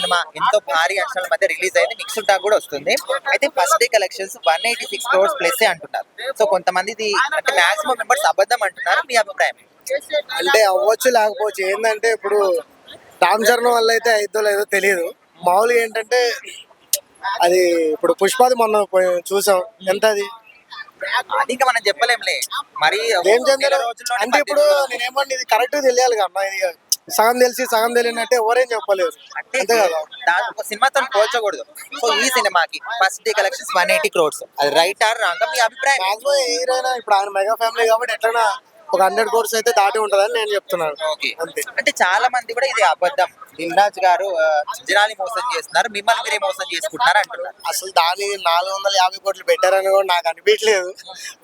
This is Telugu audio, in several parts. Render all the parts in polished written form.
సినిమా ఎంతో భారీ అంచనాల మధ్య రిలీజ్ అయింది. మిక్స్డ్ టాక్ కూడా వస్తుంది. అయితే first day collections 186 crores plus అంటున్నారు. సో కొంతమంది ఇది అంటే మాక్సిమం మెంబర్స్ అబద్ధం అంటున్నారు. మీ అభిప్రాయం ఏంటి? అంటే అవ్వచ్చు లేకపోవచ్చు. ఏంటంటే ఇప్పుడు రామ్ చరణ్ వల్ల అయితే అయిద్దో లేదో తెలియదు. మామూలుగా ఏంటంటే అది ఇప్పుడు పుష్పాది మొన్న చూసాం. ఎంత అది అది ఇంకా మనం చెప్పలేంలే. మరి ఏం చెందారు అంటే ఇప్పుడు నేనేమన్నా ఇది కరెక్ట్ తెలియాలి కదా. ఇది సగం తెలిసి సగం తెలియనట్టే ఎవరేం చెప్పలేరు. అంటే అంతే కదా. దాని ఒక సినిమాతో పోల్చకూడదు. సో ఈ సినిమాకి ఫస్ట్ డే కలెక్షన్స్ 180 crores అది రైట్ ఆర్ రాంగ్ మీ అభిప్రాయం? మాక్సిమం హీరోయిన్ ఇప్పుడు ఆయన మెగా ఫ్యామిలీ కాబట్టి ఎట్లైనా ఒక 100 crores అయితే దాటి ఉంటదని నేను చెప్తున్నాను. ఓకే. అంతే. అంటే చాలా మంది కూడా ఇది అబద్ధం, దిల్రాజ్ గారు జనాన్ని మోసం చేస్తున్నారు, మిమ్మల్ని మీరే మోసం చేసుకుంటున్నారు అంటున్నారు. అసలు దాని 450 కోట్లు పెట్టారని కూడా నాకు అనిపించలేదు.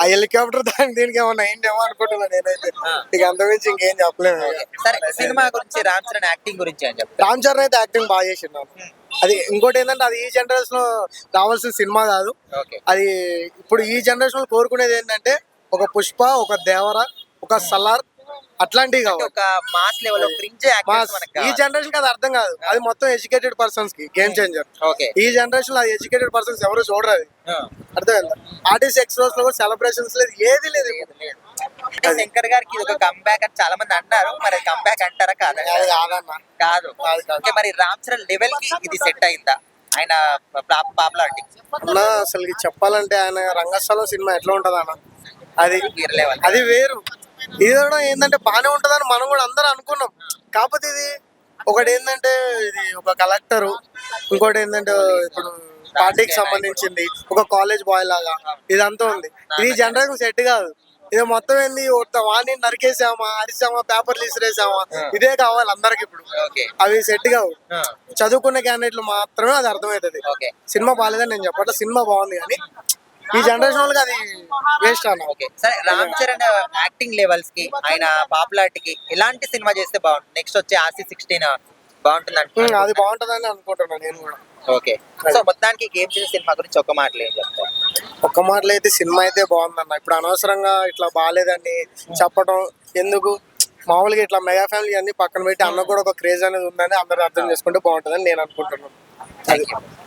ఆ హెలికాప్టర్ దానికి దీనికి ఏమన్నా అయిందేమో అనుకుంటున్నాను నేనైతే. ఇక అంతమించి ఇంకేం చెప్పలేము. సరే సినిమా గురించి, రామ్ చరణ్ యాక్టింగ్ గురించి అని చెప్తారు. రామ్ చరణ్ అయితే యాక్టింగ్ బాగా చేసిండు. అది ఇంకోటి ఏంటంటే అది ఈ జనరేషన్ లో రావాల్సిన సినిమా కాదు. ఓకే. అది ఇప్పుడు ఈ జనరేషన్ లో కోరుకునేది ఏంటంటే ఒక పుష్ప, ఒక దేవర, ఒక సలార్ అట్లాంటివి కావాలి. ఒక మాస్ లెవెల్ క్రింజ్ యాక్టర్స్ మనకు ఈ కావాలి. జనరేషన్ కి అది అర్థం కాదు. అది మొత్తం ఎడ్యుకేటెడ్ పర్సన్స్ కి గేమ్ చేంజర్. ఓకే. ఈ జనరేషన్ లో ఎడ్యుకేటెడ్ పర్సన్స్ ఎవరు చూడరు. అది అర్థమైందా? ఆర్టిస్ట్ ఎక్స్ప్రెస్ లో సెలబ్రేషన్స్ లేదు, ఏది లేదు. అంటే శంకర్ గారికి ఇది ఒక కంబ్యాక్ అని చాలా మంది అంటారు. మరి కంబ్యాక్ అంటారా కాదా? అది కాదన్న. కాదు. కాదు, కాదు. ఓకే. మరి రామ్ చరణ్ లెవెల్ కి ఇది సెట్ అయిందా? ఆయన పాపులారిటీ అన్న అసలు చెప్పాలంటే ఆయన రంగస్థలం సినిమా ఎట్లా ఉంటది అన్న, అది లెవెల్ అది వేరు. ఇది కూడా ఏంటంటే బాగానే ఉంటదని మనం కూడా అందరూ అనుకున్నాం. కాకపోతే ఇది ఒకటి ఏంటంటే ఇది ఒక కలెక్టరు, ఇంకోటి ఏంటంటే ఇప్పుడు పార్టీకి సంబంధించింది, ఒక కాలేజ్ బాయ్ లాగా ఇదంతా ఉంది. ఇది జనరేషన్ సెట్ కాదు. ఇది మొత్తం ఏంది వాణి నరికేసామా, అరిసామా, పేపర్లు ఇసిరేసామా, ఇదే కావాలి అందరికి ఇప్పుడు. ఓకే. అవి సెట్ కావు. చదువుకున్న క్యాండిడేట్లు మాత్రమే అది అర్థమవుతుంది. ఓకే. సినిమా బాగాలేదని నేను చెప్పట్లేదు, సినిమా బాగుంది. కానీ ఈ జనరేషన్ వాళ్ళకి అది వేస్ట్ అన్న. ఓకే. సరే రామ్ చరణ్ యాక్టింగ్ లెవెల్స్ కి, ఆయన పాపులారిటీకి ఎలాంటి సినిమా చేస్తే బాగుంటుంది? నెక్స్ట్ వచ్చే RC16 బాగుంటుంది అంటే అది బాగుంటుందని అనుకుంటున్నాను నేను కూడా. ఓకే. సో మొత్తానికి గేమ్ చేసే సినిమా గురించి ఒక మాటలు ఏం చెప్తారు? ఒక్క మాటలో అయితే సినిమా అయితే బాగుందన్న. ఇప్పుడు అనవసరంగా ఇట్లా బాగాలేదని చెప్పడం ఎందుకు? మామూలుగా ఇట్లా మెగా ఫ్యామిలీ అన్ని పక్కన పెట్టి అన్న కూడా ఒక క్రేజ్ అనేది ఉందని అందరూ అర్థం చేసుకుంటే బాగుంటుందని నేను అనుకుంటున్నాను. Thank you.